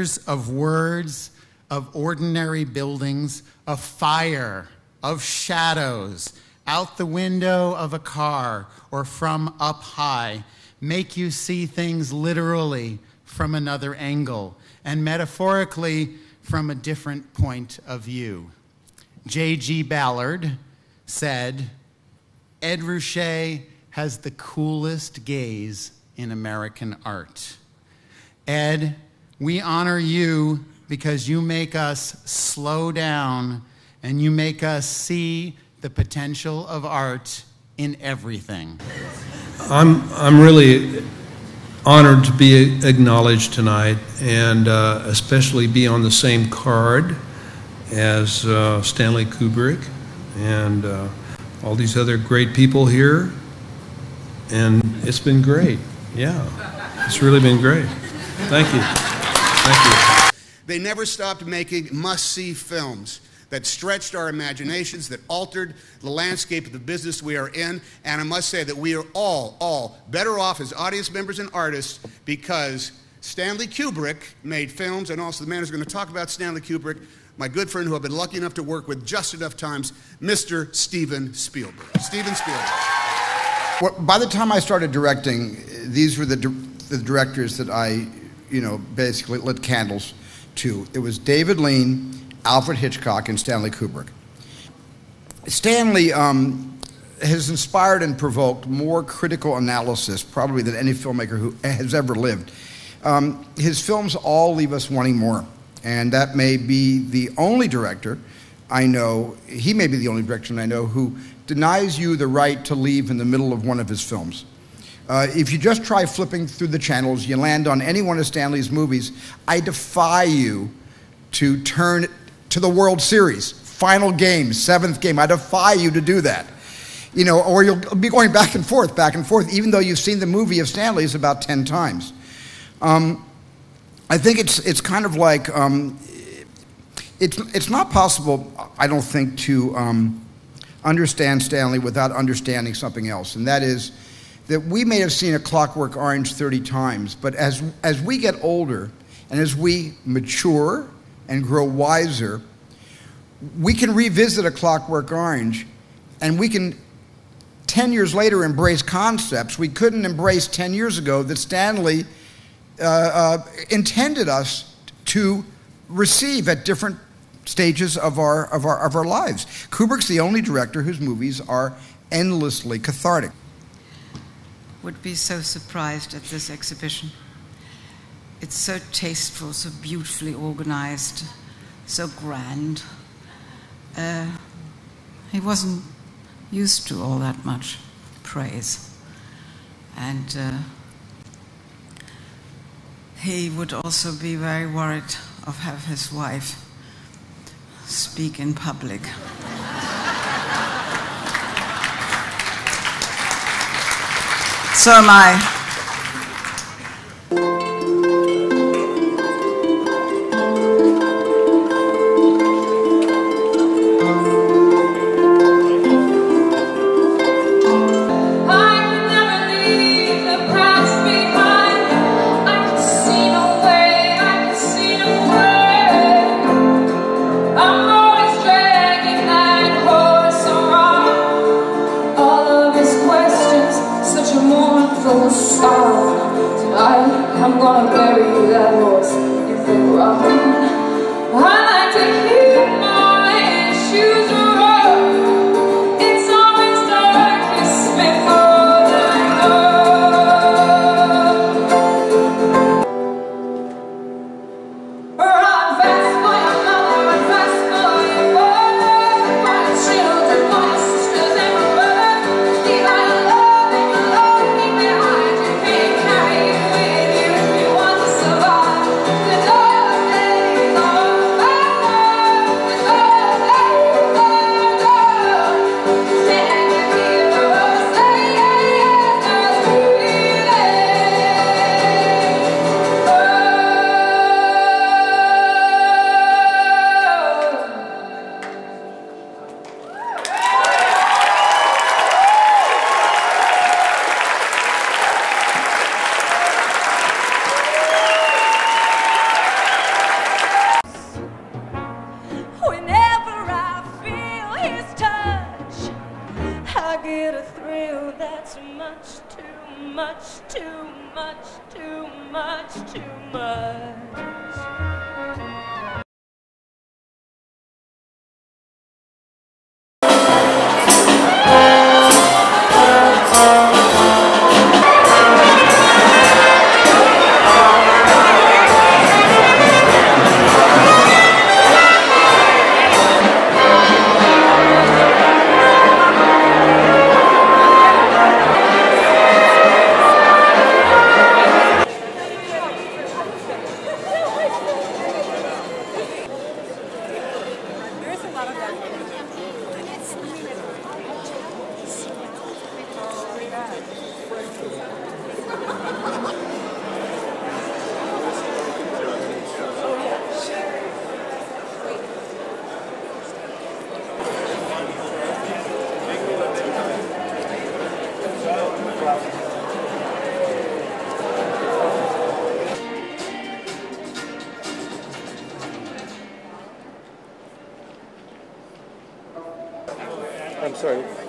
pictures of words, of ordinary buildings, of fire, of shadows, out the window of a car or from up high, make you see things literally from another angle and metaphorically from a different point of view. J.G. Ballard said, Ed Ruscha has the coolest gaze in American art. Ed, we honor you because you make us slow down and you make us see the potential of art in everything. I'm really honored to be acknowledged tonight, and especially be on the same card as Stanley Kubrick and all these other great people here. And it's been great. Yeah, it's really been great. Thank you. Thank you. They never stopped making must-see films that stretched our imaginations, that altered the landscape of the business we are in. And I must say that we are all better off as audience members and artists because Stanley Kubrick made films, and also the man who's going to talk about Stanley Kubrick, my good friend who I've been lucky enough to work with just enough times, Mr. Steven Spielberg. Steven Spielberg. Well, by the time I started directing, these were the directors that I, basically lit candles to. It was David Lean, Alfred Hitchcock, and Stanley Kubrick. Stanley has inspired and provoked more critical analysis probably than any filmmaker who has ever lived. His films all leave us wanting more, and that may be the only director I know, he may be the only director I know who denies you the right to leave in the middle of one of his films. If you just try flipping through the channels, you land on any one of Stanley's movies, I defy you to turn to the World Series, final game, 7th game. I defy you to do that. Or you'll be going back and forth, even though you've seen the movie of Stanley's about 10 times. I think it's kind of like, it's not possible, I don't think, to understand Stanley without understanding something else, and that is that we may have seen A Clockwork Orange 30 times, but as we get older and as we mature and grow wiser, we can revisit A Clockwork Orange and we can 10 years later embrace concepts we couldn't embrace 10 years ago that Stanley intended us to receive at different stages of our lives. Kubrick's the only director whose movies are endlessly cathartic. Would be so surprised at this exhibition. It's so tasteful, so beautifully organized, so grand. He wasn't used to all that much praise. And he would also be very worried of having his wife speak in public. So am I. Such a mournful That's much, too much, too much, too much, too much. I'm sorry.